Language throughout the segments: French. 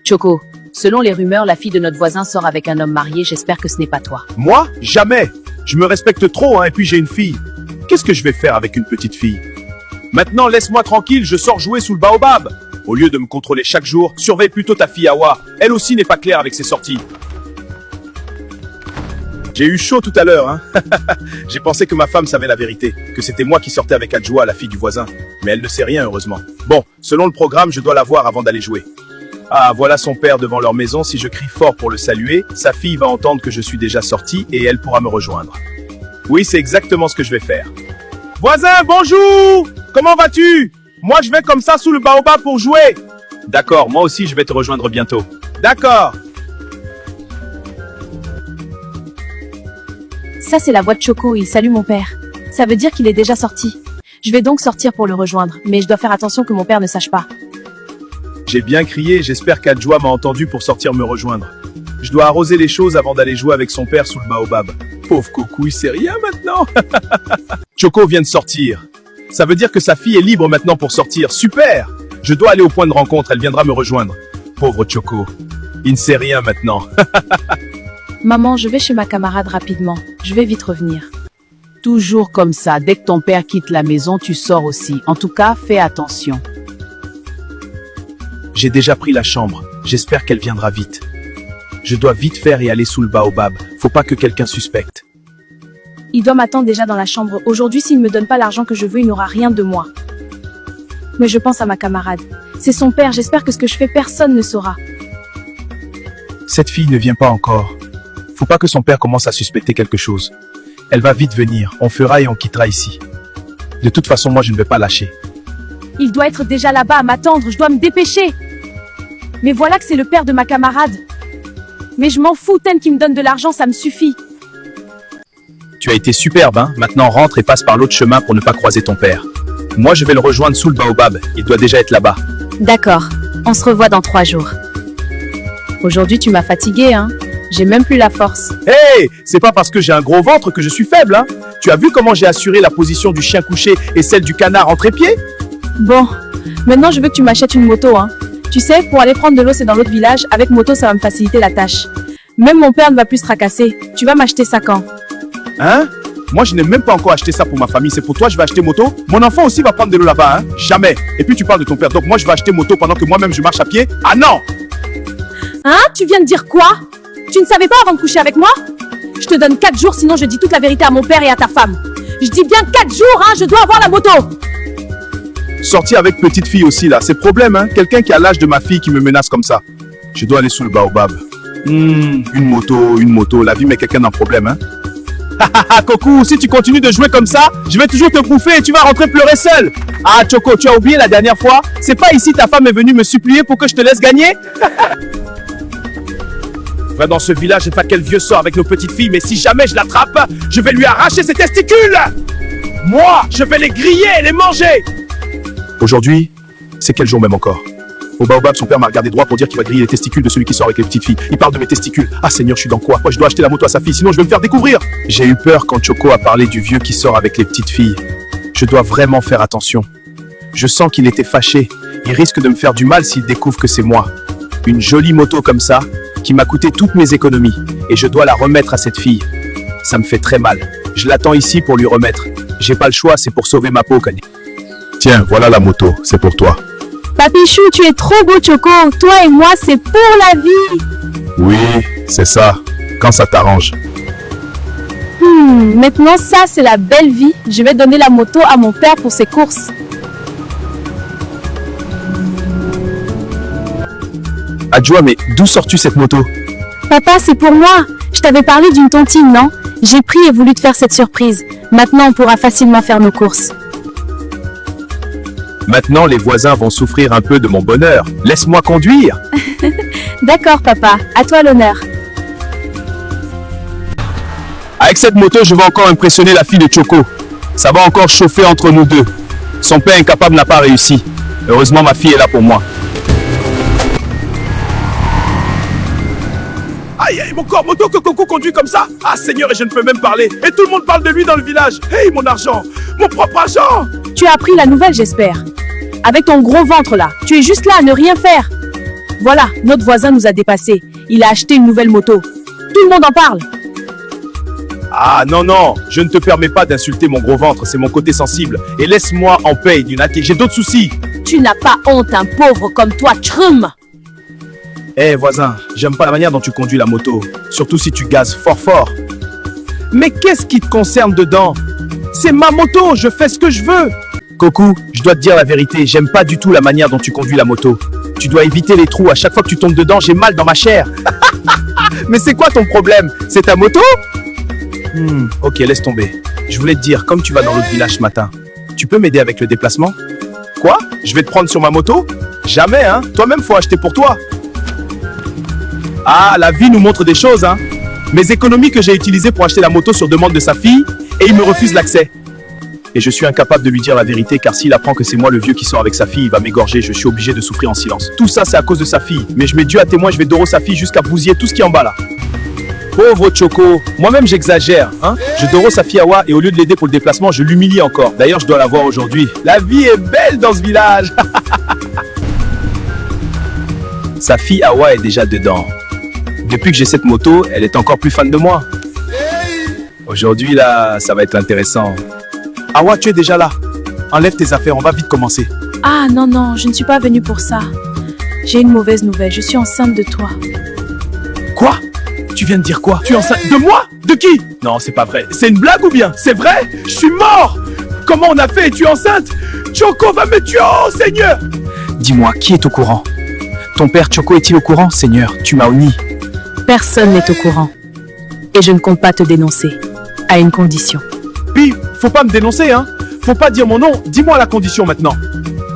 Choco, selon les rumeurs, la fille de notre voisin sort avec un homme marié, j'espère que ce n'est pas toi. Moi? Jamais. Je me respecte trop, hein, et puis j'ai une fille. Qu'est-ce que je vais faire avec une petite fille? Maintenant, laisse-moi tranquille, je sors jouer sous le baobab. Au lieu de me contrôler chaque jour, surveille plutôt ta fille Awa. Elle aussi n'est pas claire avec ses sorties. J'ai eu chaud tout à l'heure, hein. J'ai pensé que ma femme savait la vérité, que c'était moi qui sortais avec Adjoa, la fille du voisin. Mais elle ne sait rien, heureusement. Bon, selon le programme, je dois la voir avant d'aller jouer. Ah, voilà son père devant leur maison. Si je crie fort pour le saluer, sa fille va entendre que je suis déjà sorti et elle pourra me rejoindre. Oui, c'est exactement ce que je vais faire. Voisin, bonjour! Comment vas-tu? Moi, je vais comme ça sous le baobab pour jouer. D'accord, moi aussi, je vais te rejoindre bientôt. D'accord. Ça, c'est la voix de Choco, il salue mon père. Ça veut dire qu'il est déjà sorti. Je vais donc sortir pour le rejoindre, mais je dois faire attention que mon père ne sache pas. J'ai bien crié, j'espère qu'Adjoa m'a entendu pour sortir me rejoindre. Je dois arroser les choses avant d'aller jouer avec son père sous le baobab. Pauvre coucou, il sait rien maintenant. Choco vient de sortir. Ça veut dire que sa fille est libre maintenant pour sortir. Super! Je dois aller au point de rencontre, elle viendra me rejoindre. Pauvre Choco, il ne sait rien maintenant. Maman, je vais chez ma camarade rapidement. Je vais vite revenir. Toujours comme ça, dès que ton père quitte la maison, tu sors aussi. En tout cas, fais attention. J'ai déjà pris la chambre. J'espère qu'elle viendra vite. Je dois vite faire et aller sous le baobab. Faut pas que quelqu'un suspecte. Il doit m'attendre déjà dans la chambre. Aujourd'hui, s'il ne me donne pas l'argent que je veux, il n'aura rien de moi. Mais je pense à ma camarade. C'est son père, j'espère que ce que je fais, personne ne saura. Cette fille ne vient pas encore. Faut pas que son père commence à suspecter quelque chose. Elle va vite venir. On fera et on quittera ici. De toute façon, moi, je ne vais pas lâcher. Il doit être déjà là-bas à m'attendre, je dois me dépêcher. Mais voilà que c'est le père de ma camarade. Mais je m'en fous, Ten qui me donne de l'argent, ça me suffit. Tu as été superbe, hein? Maintenant rentre et passe par l'autre chemin pour ne pas croiser ton père. Moi, je vais le rejoindre sous le baobab. Il doit déjà être là-bas. D'accord, on se revoit dans 3 jours. Aujourd'hui, tu m'as fatiguée, hein? J'ai même plus la force. Hey! C'est pas parce que j'ai un gros ventre que je suis faible, hein? Tu as vu comment j'ai assuré la position du chien couché et celle du canard en trépied? Bon, maintenant je veux que tu m'achètes une moto, hein. Tu sais, pour aller prendre de l'eau, c'est dans l'autre village. Avec moto, ça va me faciliter la tâche. Même mon père ne va plus se tracasser. Tu vas m'acheter ça quand? Hein? Moi, je n'ai même pas encore acheté ça pour ma famille. C'est pour toi, je vais acheter moto. Mon enfant aussi va prendre de l'eau là-bas, hein? Jamais. Et puis, tu parles de ton père. Donc, moi, je vais acheter moto pendant que moi-même, je marche à pied. Ah non! Hein? Tu viens de dire quoi? Tu ne savais pas avant de coucher avec moi? Je te donne 4 jours, sinon je dis toute la vérité à mon père et à ta femme. Je dis bien 4 jours, hein? Je dois avoir la moto! Sortir avec petite fille aussi, là. C'est problème, hein? Quelqu'un qui a l'âge de ma fille qui me menace comme ça. Je dois aller sous le baobab. Une moto. La vie met quelqu'un dans problème, hein? Hahaha, Coco, si tu continues de jouer comme ça, je vais toujours te bouffer et tu vas rentrer pleurer seul. Ah, Choco, tu as oublié la dernière fois? C'est pas ici ta femme est venue me supplier pour que je te laisse gagner? Va dans ce village et pas quel vieux sort avec nos petites filles, mais si jamais je l'attrape, je vais lui arracher ses testicules! Moi, je vais les griller et les manger! Aujourd'hui, c'est quel jour même encore? Au baobab, son père m'a regardé droit pour dire qu'il va griller les testicules de celui qui sort avec les petites filles. Il parle de mes testicules. Ah Seigneur, je suis dans quoi? Moi, je dois acheter la moto à sa fille, sinon je vais me faire découvrir. J'ai eu peur quand Choco a parlé du vieux qui sort avec les petites filles. Je dois vraiment faire attention. Je sens qu'il était fâché. Il risque de me faire du mal s'il découvre que c'est moi. Une jolie moto comme ça, qui m'a coûté toutes mes économies. Et je dois la remettre à cette fille. Ça me fait très mal. Je l'attends ici pour lui remettre. J'ai pas le choix, c'est pour sauver ma peau, Kanye. Tiens, voilà la moto, c'est pour toi. Papichou, tu es trop beau, Choco. Toi et moi, c'est pour la vie. Oui, c'est ça. Quand ça t'arrange. Maintenant, ça, c'est la belle vie. Je vais donner la moto à mon père pour ses courses. Adjoa, mais d'où sors-tu cette moto? Papa, c'est pour moi. Je t'avais parlé d'une tontine, non? J'ai pris et voulu te faire cette surprise. Maintenant, on pourra facilement faire nos courses. Maintenant, les voisins vont souffrir un peu de mon bonheur. Laisse-moi conduire. D'accord, papa. À toi l'honneur. Avec cette moto, je vais encore impressionner la fille de Choco. Ça va encore chauffer entre nous deux. Son père incapable n'a pas réussi. Heureusement, ma fille est là pour moi. Aïe, aïe, mon corps, moto que Coco conduit comme ça. Ah, Seigneur, et je ne peux même parler. Et tout le monde parle de lui dans le village. Hey, mon argent, mon propre argent. Tu as appris la nouvelle, j'espère. Avec ton gros ventre là, tu es juste là à ne rien faire. Voilà, notre voisin nous a dépassés. Il a acheté une nouvelle moto. Tout le monde en parle. Ah non, non, je ne te permets pas d'insulter mon gros ventre, c'est mon côté sensible. Et laisse-moi en paix, Dunaté, j'ai d'autres soucis. Tu n'as pas honte, un pauvre comme toi, tchrum. Eh voisin, j'aime pas la manière dont tu conduis la moto, surtout si tu gazes fort fort. Mais qu'est-ce qui te concerne dedans? C'est ma moto, je fais ce que je veux. Coco, je dois te dire la vérité, j'aime pas du tout la manière dont tu conduis la moto. Tu dois éviter les trous, à chaque fois que tu tombes dedans, j'ai mal dans ma chair. Mais c'est quoi ton problème? C'est ta moto? Ok, laisse tomber. Je voulais te dire, comme tu vas dans l'autre village ce matin, tu peux m'aider avec le déplacement? Quoi? Je vais te prendre sur ma moto? Jamais, hein? Toi-même, faut acheter pour toi. Ah, la vie nous montre des choses, hein? Mes économies que j'ai utilisées pour acheter la moto sur demande de sa fille, et il me refuse l'accès. Et je suis incapable de lui dire la vérité, car s'il apprend que c'est moi le vieux qui sort avec sa fille, il va m'égorger, je suis obligé de souffrir en silence. Tout ça, c'est à cause de sa fille. Mais je mets Dieu à témoin, je vais doro sa fille jusqu'à bousiller tout ce qui est en bas là. Pauvre Choco, moi-même j'exagère, hein? Je doro sa fille Awa et au lieu de l'aider pour le déplacement, je l'humilie encore. D'ailleurs, je dois la voir aujourd'hui. La vie est belle dans ce village. Sa fille Awa est déjà dedans. Depuis que j'ai cette moto, elle est encore plus fan de moi. Aujourd'hui là, ça va être intéressant. Awa, tu es déjà là. Enlève tes affaires, on va vite commencer. Ah non, non, je ne suis pas venue pour ça. J'ai une mauvaise nouvelle, je suis enceinte de toi. Quoi? Tu viens de dire quoi? Tu es enceinte de moi? De qui? Non, c'est pas vrai. C'est une blague ou bien? C'est vrai? Je suis mort! Comment on a fait? Es-tu enceinte? Choco va me tuer, oh Seigneur! Dis-moi, qui est au courant? Ton père Choco est-il au courant? Seigneur, tu m'as honni. Personne n'est au courant. Et je ne compte pas te dénoncer. À une condition. Puis, faut pas me dénoncer, hein? Faut pas dire mon nom. Dis-moi la condition maintenant.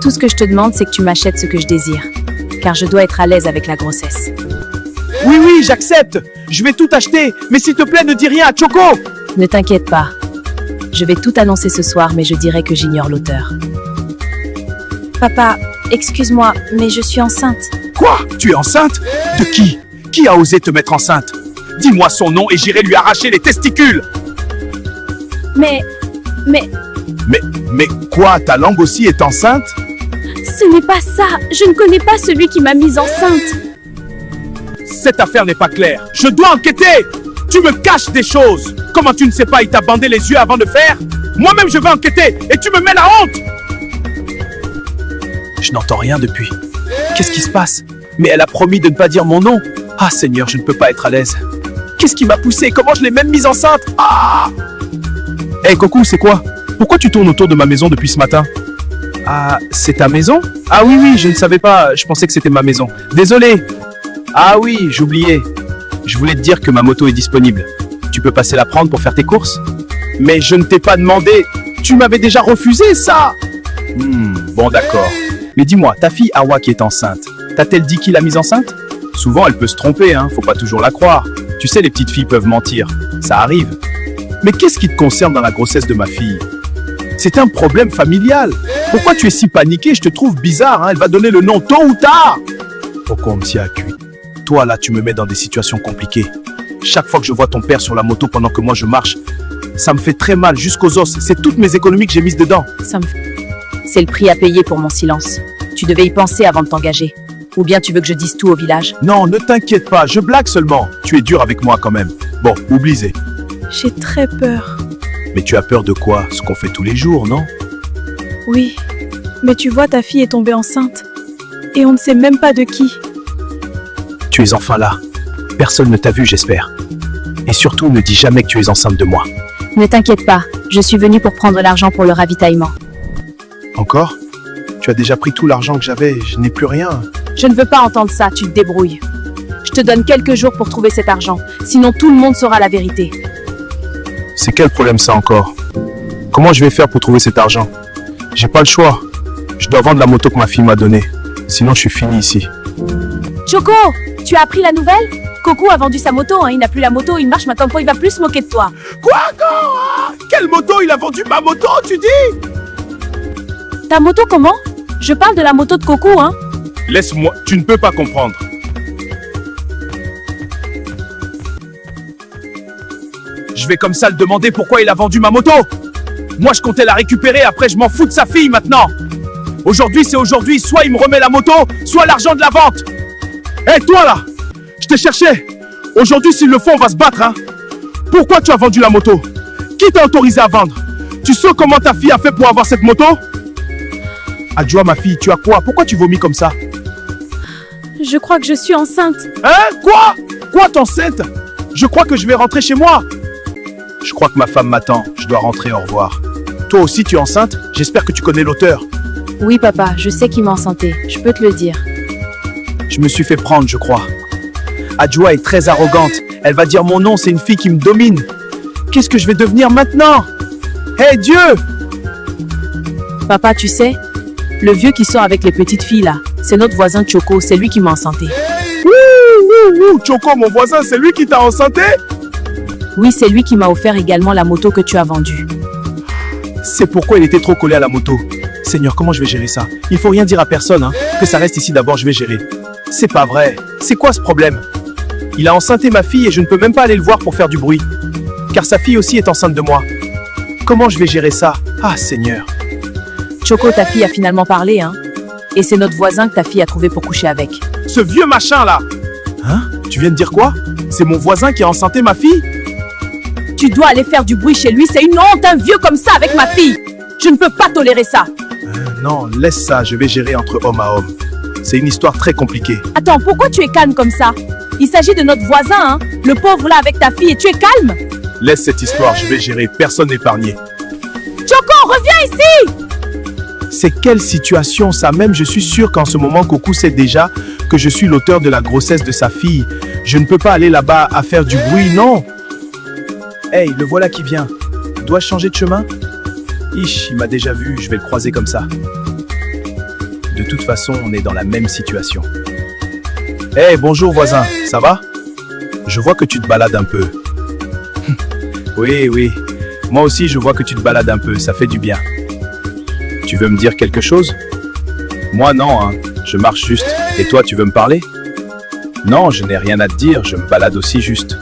Tout ce que je te demande, c'est que tu m'achètes ce que je désire. Car je dois être à l'aise avec la grossesse. Oui, oui, j'accepte. Je vais tout acheter. Mais s'il te plaît, ne dis rien à Choco. Ne t'inquiète pas. Je vais tout annoncer ce soir, mais je dirai que j'ignore l'auteur. Papa, excuse-moi, mais je suis enceinte. Quoi? Tu es enceinte? De qui? Qui a osé te mettre enceinte? Dis-moi son nom et j'irai lui arracher les testicules. Mais Mais quoi? Ta langue aussi est enceinte? ce n'est pas ça. Je ne connais pas celui qui m'a mise enceinte. Cette affaire n'est pas claire. Je dois enquêter. Tu me caches des choses. Comment tu ne sais pas? Il t'a bandé les yeux avant de faire? Moi-même, je vais enquêter et tu me mets la honte. Je n'entends rien depuis. Qu'est-ce qui se passe? Mais elle a promis de ne pas dire mon nom. Ah Seigneur, je ne peux pas être à l'aise. Qu'est-ce qui m'a poussé? Comment je l'ai même mise enceinte? Ah! Hé, Coco, c'est quoi? Pourquoi tu tournes autour de ma maison depuis ce matin? Ah, c'est ta maison? Ah oui, oui, je ne savais pas. Je pensais que c'était ma maison. Désolé. Ah oui, j'oubliais. Je voulais te dire que ma moto est disponible. Tu peux passer la prendre pour faire tes courses? Mais je ne t'ai pas demandé. Tu m'avais déjà refusé ça. Bon, d'accord. Mais dis-moi, ta fille Awa qui est enceinte, t'a-t-elle dit qui l'a mise enceinte? Souvent, elle peut se tromper, hein. Faut pas toujours la croire. Tu sais, les petites filles peuvent mentir. Ça arrive. Mais qu'est-ce qui te concerne dans la grossesse de ma fille? C'est un problème familial. Pourquoi tu es si paniqué? Je te trouve bizarre, hein. Elle va donner le nom tôt ou tard. Pourquoi on me s'y a cuit? Toi, là, tu me mets dans des situations compliquées. Chaque fois que je vois ton père sur la moto pendant que moi je marche, ça me fait très mal jusqu'aux os. C'est toutes mes économies que j'ai mises dedans. C'est le prix à payer pour mon silence. Tu devais y penser avant de t'engager. Ou bien tu veux que je dise tout au village? Non, ne t'inquiète pas, je blague seulement. Tu es dur avec moi quand même. Bon, oublie-les. J'ai très peur. Mais tu as peur de quoi? Ce qu'on fait tous les jours, non? Oui, mais tu vois, ta fille est tombée enceinte. Et on ne sait même pas de qui. Tu es enfin là. Personne ne t'a vu, j'espère. Et surtout, ne dis jamais que tu es enceinte de moi. Ne t'inquiète pas, je suis venue pour prendre l'argent pour le ravitaillement. Encore? Tu as déjà pris tout l'argent que j'avais, je n'ai plus rien. Je ne veux pas entendre ça, tu te débrouilles. Je te donne quelques jours pour trouver cet argent, sinon tout le monde saura la vérité. C'est quel problème ça encore? Comment je vais faire pour trouver cet argent? J'ai pas le choix. Je dois vendre la moto que ma fille m'a donnée. Sinon, je suis fini ici. Choco, tu as appris la nouvelle? Coco a vendu sa moto, hein, il n'a plus la moto, il marche maintenant, il va plus se moquer de toi. Quoi? Quelle moto? Il a vendu ma moto, tu dis? Ta moto comment? Je parle de la moto de Coco, hein. Laisse-moi, tu ne peux pas comprendre. Je vais comme ça le demander pourquoi il a vendu ma moto. Moi, je comptais la récupérer, après je m'en fous de sa fille maintenant. Aujourd'hui, c'est aujourd'hui, soit il me remet la moto, soit l'argent de la vente. Hé, toi là! Je t'ai cherché! Aujourd'hui, s'il le faut, on va se battre, hein! Pourquoi tu as vendu la moto? Qui t'a autorisé à vendre? Tu sais comment ta fille a fait pour avoir cette moto? Adjoa, ma fille, tu as quoi? Pourquoi tu vomis comme ça? Je crois que je suis enceinte. Hein? Quoi? Quoi, t'enceinte? Je crois que je vais rentrer chez moi. Je crois que ma femme m'attend. Je dois rentrer, au revoir. Toi aussi, tu es enceinte? J'espère que tu connais l'auteur. Oui, papa, je sais qu'il m'a enceinté. Je peux te le dire. Je me suis fait prendre, je crois. Adjoa est très arrogante. Elle va dire mon nom, c'est une fille qui me domine. Qu'est-ce que je vais devenir maintenant? Hé, Dieu! Papa, tu sais, le vieux qui sort avec les petites filles là, c'est notre voisin Choco, c'est lui qui m'a enceinté. Ouh, Choco, mon voisin, c'est lui qui t'a enceinté? Oui, c'est lui qui m'a offert également la moto que tu as vendue. C'est pourquoi il était trop collé à la moto. Seigneur, comment je vais gérer ça? Il faut rien dire à personne, hein. Que ça reste ici d'abord, je vais gérer. C'est pas vrai. C'est quoi ce problème? Il a enceinté ma fille et je ne peux même pas aller le voir pour faire du bruit. Car sa fille aussi est enceinte de moi. Comment je vais gérer ça? Ah, Seigneur. Choco, ta fille a finalement parlé, hein. Et c'est notre voisin que ta fille a trouvé pour coucher avec. Ce vieux machin là! Hein? Tu viens de dire quoi? C'est mon voisin qui a enceinté ma fille? Tu dois aller faire du bruit chez lui. C'est une honte, un vieux comme ça avec ma fille. Je ne peux pas tolérer ça. Non, laisse ça, je vais gérer entre homme à homme. C'est une histoire très compliquée. Attends, pourquoi tu es calme comme ça? Il s'agit de notre voisin, hein. Le pauvre là avec ta fille, et tu es calme? Laisse cette histoire, je vais gérer, personne épargné. Choco, reviens ici! C'est quelle situation ça? Même je suis sûr qu'en ce moment Coco sait déjà que je suis l'auteur de la grossesse de sa fille. Je ne peux pas aller là-bas à faire du bruit, non. Hey, le voilà qui vient. Dois-je changer de chemin? Ich, il m'a déjà vu, je vais le croiser comme ça. De toute façon, on est dans la même situation. Hey, bonjour voisin, ça va? Je vois que tu te balades un peu. Oui, oui. Moi aussi, je vois que tu te balades un peu, ça fait du bien. Tu veux me dire quelque chose? Moi, non, hein. Je marche juste. Et toi, tu veux me parler? Non, je n'ai rien à te dire, je me balade aussi juste.